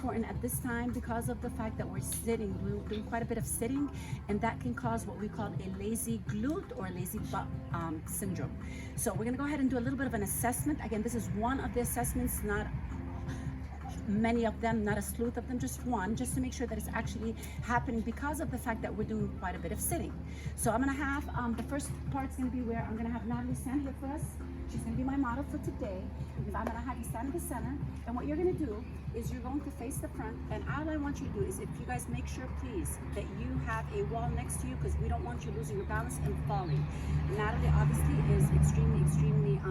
important at this time because of the fact that we're sitting. We're doing quite a bit of sitting, and that can cause what we call a lazy glute or lazy butt syndrome. So we're gonna go ahead and do a little bit of an assessment. Again, this is one of the assessments, not many of them, not a slew of them, just one, just to make sure that it's actually happening because of the fact that we're doing quite a bit of sitting. So I'm gonna have, the first part's gonna be where I'm gonna have Natalie stand here for us. She's gonna be my model for today. I'm gonna have you stand in the center, and what you're gonna do is you're going to face the front, and all I want you to do is, if you guys make sure, please, that you have a wall next to you, because we don't want you losing your balance and falling. Natalie obviously is extremely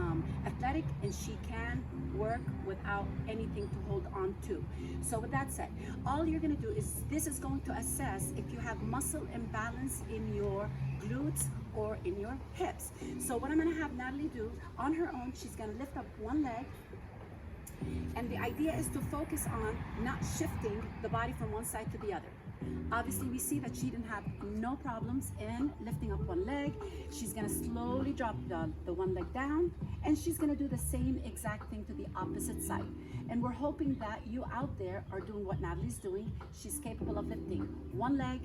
athletic, and she can work without anything to hold on to. So with that said, all you're gonna do is, this is going to assess if you have muscle imbalance in your glutes or in your hips. So what I'm gonna have Natalie do on her own, she's gonna lift up one leg, and the idea is to focus on not shifting the body from one side to the other. Obviously, we see that she didn't have no problems in lifting up one leg. She's gonna slowly drop the one leg down, and she's gonna do the same exact thing to the opposite side. And we're hoping that you out there are doing what Natalie's doing. She's capable of lifting one leg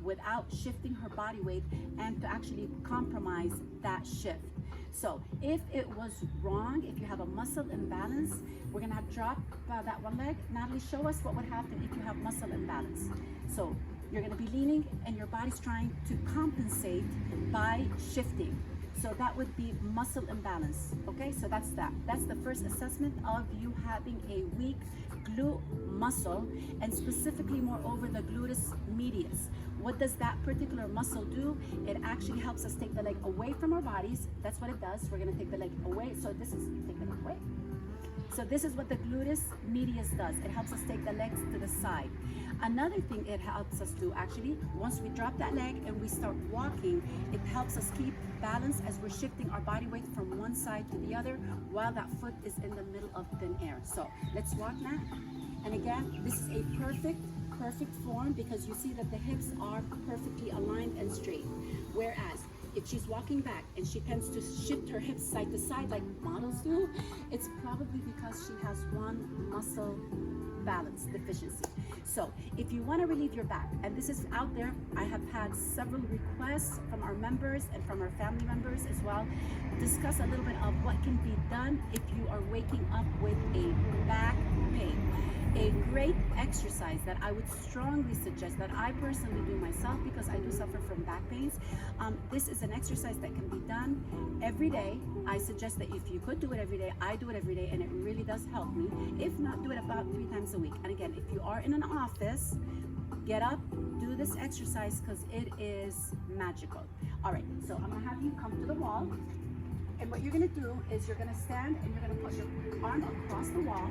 without shifting her body weight and to actually compromise that shift. So if it was wrong, if you have a muscle imbalance, we're gonna have drop that one leg. Natalie, show us what would happen if you have muscle imbalance. So you're gonna be leaning and your body's trying to compensate by shifting. So that would be muscle imbalance, okay? So that's that. That's the first assessment of you having a weak glute muscle, and specifically moreover the gluteus medius. What does that particular muscle do? It actually helps us take the leg away from our bodies. That's what it does. We're gonna take the leg away. So this is, take the leg away. So this is what the gluteus medius does. It helps us take the legs to the side. Another thing it helps us do, actually, once we drop that leg and we start walking, it helps us keep balance as we're shifting our body weight from one side to the other while that foot is in the middle of thin air. So let's walk now. And again, this is a perfect form because you see that the hips are perfectly aligned and straight. Whereas if she's walking back and she tends to shift her hips side to side like models do, it's probably because she has one muscle balance deficiency. So if you want to relieve your back, and this is out there, I have had several requests from our members and from our family members as well, discuss a little bit of what can be done if you are waking up with a back pain. A great exercise that I would strongly suggest, that I personally do myself because I do suffer from back pains. This is an exercise that can be done every day. I suggest that if you could do it every day, I do it every day, and it really does help me. If not, do it about 3 times a week. And again, if you are in an office, get up, do this exercise because it is magical. All right, so I'm gonna have you come to the wall. And what you're gonna do is you're gonna stand and you're gonna put your arm across the wall.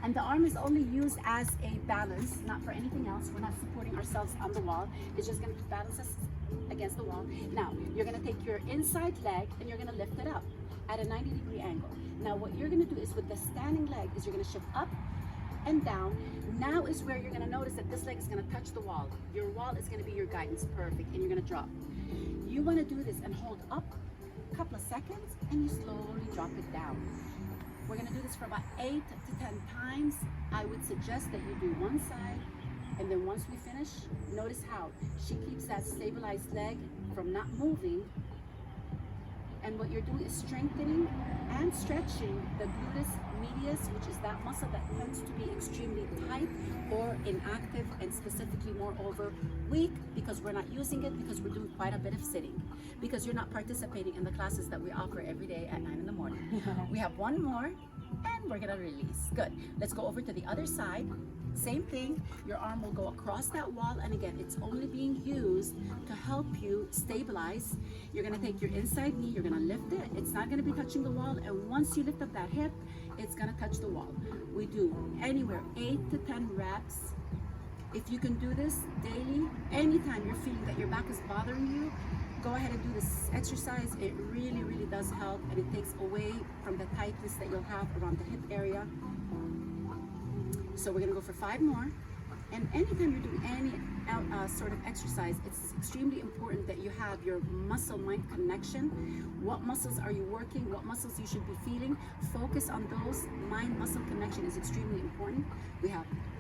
And the arm is only used as a balance, not for anything else. We're not supporting ourselves on the wall. It's just gonna balance us against the wall. Now, you're gonna take your inside leg and you're gonna lift it up at a 90-degree angle. Now, what you're gonna do is with the standing leg is you're gonna shift up and down. Now is where you're gonna notice that this leg is gonna touch the wall. Your wall is gonna be your guidance, perfect, and you're gonna drop. You wanna do this and hold up a couple of seconds and you slowly drop it down. We're gonna do this for about 8 to 10 times. I would suggest that you do one side, and then once we finish, notice how she keeps that stabilized leg from not moving. And what you're doing is strengthening and stretching the gluteus medius, which is that muscle that tends to be extremely tight or inactive, and specifically moreover weak because we're not using it, because we're doing quite a bit of sitting, because you're not participating in the classes that we offer every day at 9 in the morning. We have one more and we're gonna release. Good. Let's go over to the other side. Same thing, your arm will go across that wall, and again, it's only being used to help you stabilize. You're gonna take your inside knee, you're gonna lift it. It's not gonna be touching the wall, and once you lift up that hip, it's gonna touch the wall. We do anywhere 8 to 10 reps. If you can do this daily, anytime you're feeling that your back is bothering you, go ahead and do this exercise. It really, really does help, and it takes away from the tightness that you'll have around the hip area. So we're gonna go for 5 more. And anytime you're doing any sort of exercise, it's extremely important that you have your muscle-mind connection. What muscles are you working? What muscles you should be feeling? Focus on those. Mind-muscle connection is extremely important. We're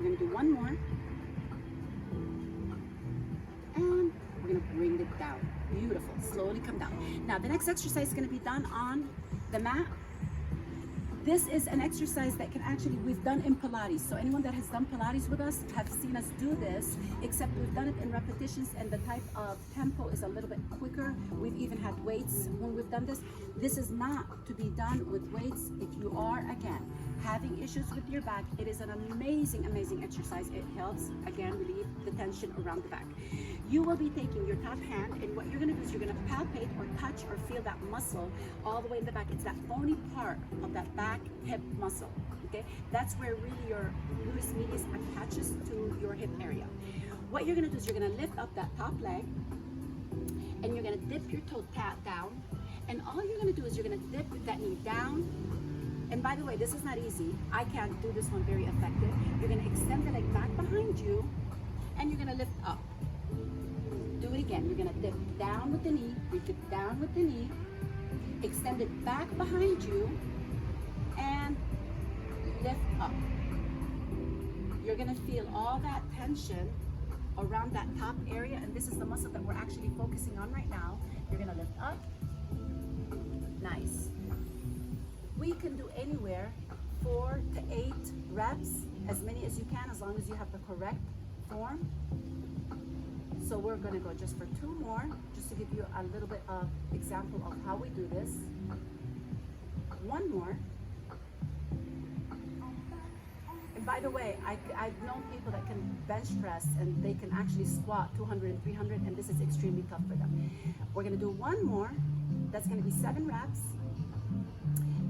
gonna do one more. And we're gonna bring it down. Beautiful, slowly come down. Now the next exercise is gonna be done on the mat. This is an exercise that we've done in Pilates. So anyone that has done Pilates with us have seen us do this, except we've done it in repetitions and the type of tempo is a little bit quicker. We've even had weights when we've done this. This is not to be done with weights. If you are, again, having issues with your back, it is an amazing, amazing exercise. It helps, again, relieve the tension around the back. You will be taking your top hand, and what you're gonna do is you're gonna palpate or touch or feel that muscle all the way in the back. It's that bony part of that back hip muscle, okay? That's where really your gluteus medius attaches to your hip area. What you're gonna do is you're gonna lift up that top leg, and you're gonna dip your toe down, and all you're gonna do is you're gonna dip that knee down. And by the way, this is not easy. I can't do this one very effective. You're gonna extend the leg back behind you, and you're gonna lift up. Do it again. You're gonna dip down with the knee, you dip down with the knee, extend it back behind you, and lift up. You're gonna feel all that tension around that top area, and this is the muscle that we're actually focusing on right now. You're gonna lift up. Nice. We can do anywhere 4 to 8 reps, as many as you can, as long as you have the correct form. So we're gonna go just for 2 more, just to give you a little bit of example of how we do this. 1 more. And by the way, I've known people that can bench press and they can actually squat 200 and 300, and this is extremely tough for them. We're gonna do 1 more. That's gonna be 7 reps.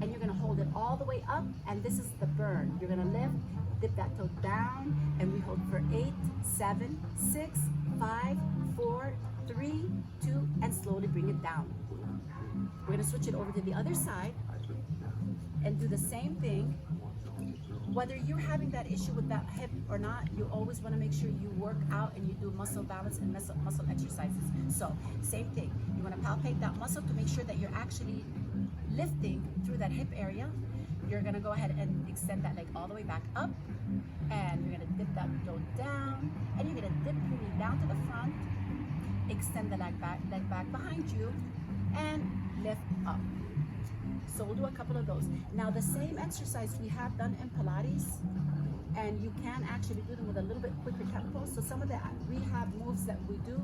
And you're gonna hold it all the way up, and this is the burn. You're gonna lift, dip that toe down, and we hold for 8, 7, 6, 5, 4, 3, 2, and slowly bring it down. We're gonna switch it over to the other side and do the same thing. Whether you're having that issue with that hip or not, you always wanna make sure you work out and you do muscle balance and muscle exercises. So, same thing. You wanna palpate that muscle to make sure that you're actually lifting through that hip area. You're gonna go ahead and extend that leg all the way back up, and you're gonna dip that toe down, and you're gonna dip your knee down to the front, extend the leg back behind you, and lift up. So we'll do a couple of those. Now the same exercise we have done in Pilates, and you can actually do them with a little bit quicker tempo. So some of the rehab moves that we do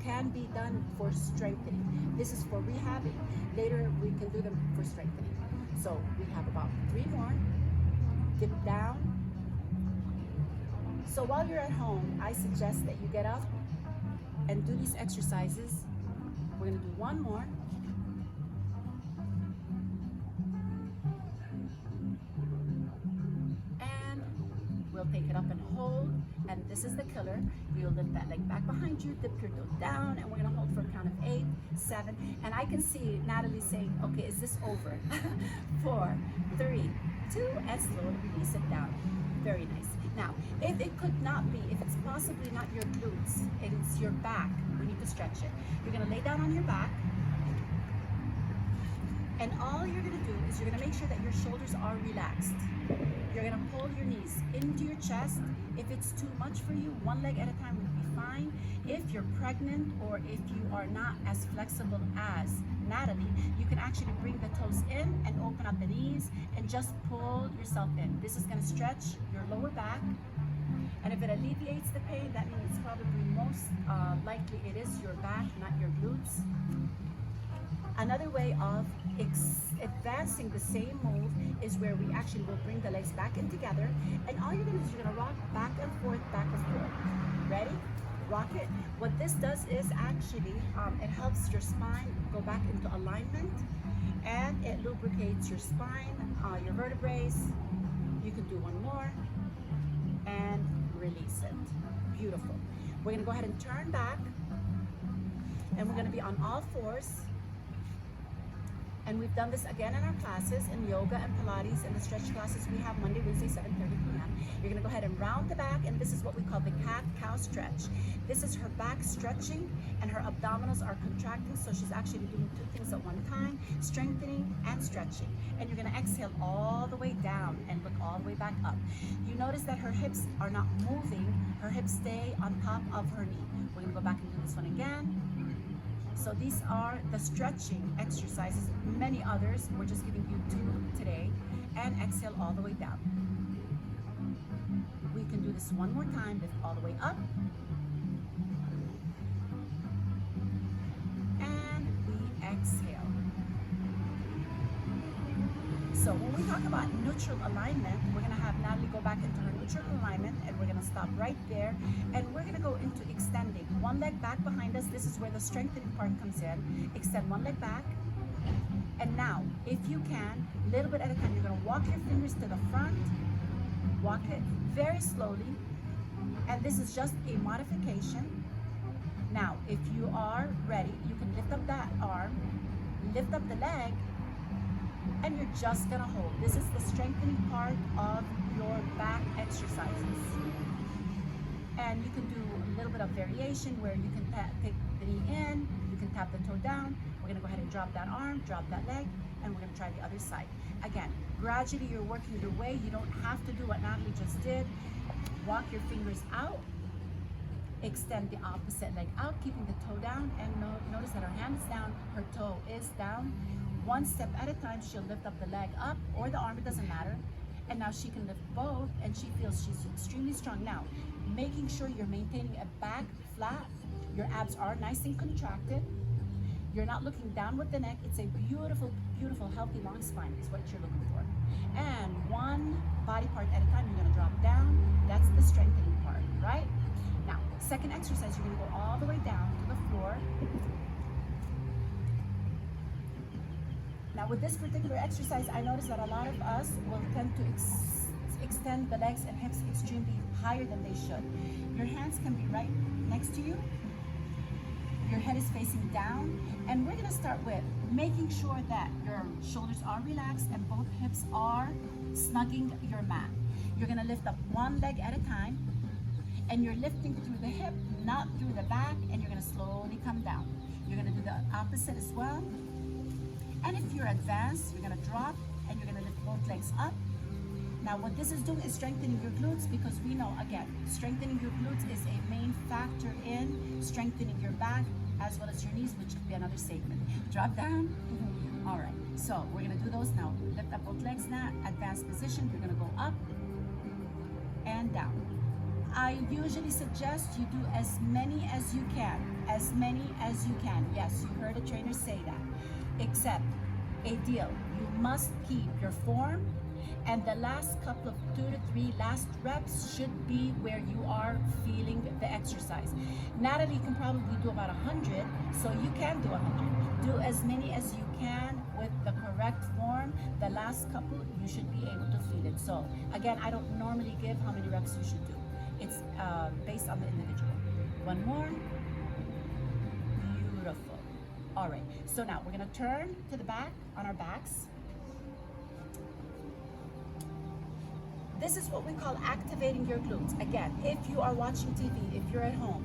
can be done for strengthening. This is for rehabbing. Later we can do them for strengthening. So we have about 3 more. Dip down. So while you're at home, I suggest that you get up and do these exercises. We're gonna do 1 more. And we'll take it up and hold. And this is the killer. You'll lift that leg back behind you, dip your toe down, and we're gonna hold for a count of 8, 7. And I can see Natalie saying, okay, is this over? 4, 3, 2, and slowly release it down. Very nice. Now, if it could not be, if it's possibly not your glutes, it's your back, we need to stretch it. You're gonna lay down on your back, and all you're gonna do is you're gonna make sure that your shoulders are relaxed. You're gonna pull your knees into your chest. If it's too much for you, 1 leg at a time would be fine. If you're pregnant or if you are not as flexible as Natalie, you can actually bring the toes in and open up the knees and just pull yourself in. This is gonna stretch your lower back. And if it alleviates the pain, that means it's probably most likely it is your back, not your glutes. Another way of advancing the same move is where we actually will bring the legs back in together, and all you're gonna do is you're gonna rock back and forth, back and forth. Ready? Rock it. What this does is actually, it helps your spine go back into alignment, and it lubricates your spine, your vertebrae. You can do 1 more, and release it. Beautiful. We're gonna go ahead and turn back, and we're gonna be on all 4s. And we've done this again in our classes in yoga and Pilates and the stretch classes we have Monday, Wednesday, 7:30 p.m. You're gonna go ahead and round the back, and this is what we call the cat-cow stretch. This is her back stretching and her abdominals are contracting, so she's actually doing two things at one time, strengthening and stretching. And you're gonna exhale all the way down and look all the way back up. You notice that her hips are not moving, her hips stay on top of her knee. We're gonna go back and do this one again. So these are the stretching exercises, many others. We're just giving you two today. And exhale all the way down. We can do this one more time, lift all the way up. And we exhale. So when we talk about neutral alignment, we're gonna have Natalie go back into her neutral alignment, and we're gonna stop right there. And we're gonna go into extending. One leg back behind us. This is where the strengthening part comes in. Extend one leg back. And now, if you can, a little bit at a time, you're gonna walk your fingers to the front, walk it very slowly, and this is just a modification. Now, if you are ready, you can lift up that arm, lift up the leg, and you're just gonna hold. This is the strengthening part of your back exercises. And you can do a little bit of variation where you can take the knee in, you can tap the toe down. We're gonna go ahead and drop that arm, drop that leg, and we're gonna try the other side. Again, gradually you're working your way. You don't have to do what Natalie just did. Walk your fingers out, extend the opposite leg out, keeping the toe down, and notice that her hand is down, her toe is down. One step at a time, she'll lift up the leg up or the arm, it doesn't matter. And now she can lift both, and she feels she's extremely strong. Now, making sure you're maintaining a back flat, your abs are nice and contracted. You're not looking down with the neck. It's a beautiful, beautiful, healthy long spine is what you're looking for. And one body part at a time, you're gonna drop down. That's the strengthening part, right? Now, second exercise, you're gonna go all the way down to the floor. Now with this particular exercise, I notice that a lot of us will tend to extend the legs and hips extremely higher than they should. Your hands can be right next to you. Your head is facing down, and we're gonna start with making sure that your shoulders are relaxed and both hips are snugging your mat. You're gonna lift up one leg at a time, and you're lifting through the hip, not through the back, and you're gonna slowly come down. You're gonna do the opposite as well. And if you're advanced, you're gonna drop, and you're gonna lift both legs up. Now what this is doing is strengthening your glutes, because we know, again, strengthening your glutes is a main factor in strengthening your back as well as your knees, which could be another statement. Drop down. All right, so we're gonna do those now. Lift up both legs now, advanced position. You're gonna go up and down. I usually suggest you do as many as you can, as many as you can. Yes, you heard a trainer say that, except a deal. You must keep your form, and the last couple of 2 to 3 last reps should be where you are feeling the exercise. Natalie can probably do about 100, so you can do 100. Do as many as you can with the correct form. The last couple, you should be able to feel it. So again, I don't normally give how many reps you should do. It's based on the individual. One more. Beautiful. All right, so now we're gonna turn to the back on our backs. This is what we call activating your glutes. Again, if you are watching TV, if you're at home,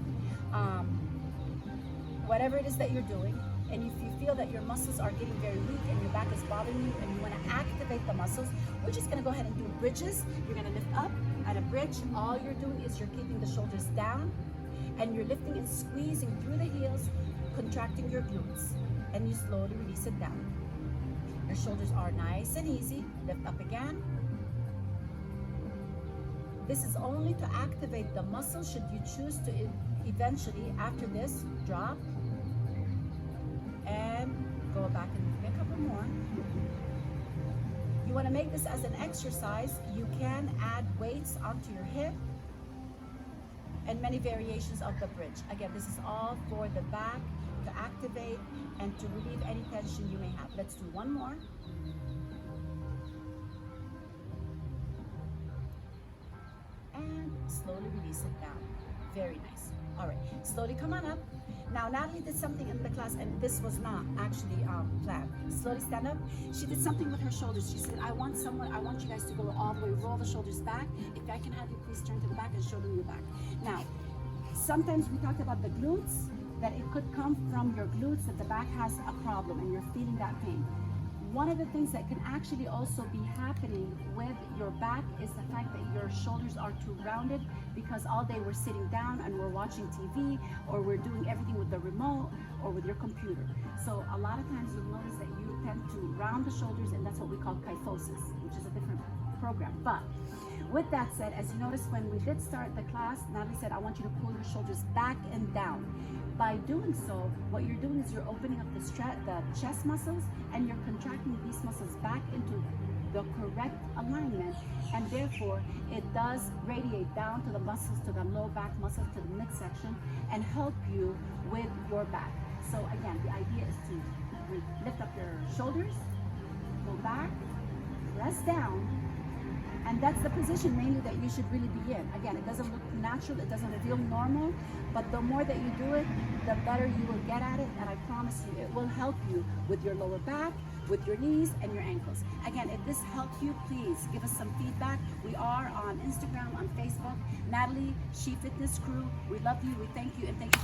whatever it is that you're doing, and if you feel that your muscles are getting very weak and your back is bothering you and you want to activate the muscles, we're just going to go ahead and do bridges. You're going to lift up at a bridge. All you're doing is you're keeping the shoulders down, and you're lifting and squeezing through the heels, contracting your glutes, and you slowly release it down. Your shoulders are nice and easy. Lift up again. This is only to activate the muscle. Should you choose to eventually, after this, drop and go back and do a couple more. You want to make this as an exercise. You can add weights onto your hip and many variations of the bridge. Again, this is all for the back to activate and to relieve any tension you may have. Let's do one more. And slowly release it down. Very nice. All right, slowly come on up. Now, Natalie did something in the class, and this was not actually planned. Slowly stand up. She did something with her shoulders. She said, I want you guys to go all the way, roll the shoulders back. If I can have you please turn to the back and show them your back. Now, sometimes we talked about the glutes, that it could come from your glutes, that the back has a problem and you're feeling that pain. One of the things that can actually also be happening with your back is the fact that your shoulders are too rounded because all day we're sitting down and we're watching TV, or we're doing everything with the remote or with your computer. So a lot of times you'll notice that you tend to round the shoulders, and that's what we call kyphosis, which is a different program. But with that said, as you notice when we did start the class, Natalie said, I want you to pull your shoulders back and down. By doing so, what you're doing is you're opening up the chest muscles, and you're contracting these muscles back into the correct alignment, and therefore it does radiate down to the muscles, to the low back muscles, to the midsection, and help you with your back. So again, the idea is to lift up your shoulders, go back, press down, and that's the position mainly that you should really be in. Again, it doesn't look natural, it doesn't feel normal, but the more that you do it, the better you will get at it, and I promise you, it will help you with your lower back, with your knees and your ankles. Again, if this helped you, please give us some feedback. We are on Instagram, on Facebook, Natalie, S.H.E Fitness Crew. We love you, we thank you, and thank you.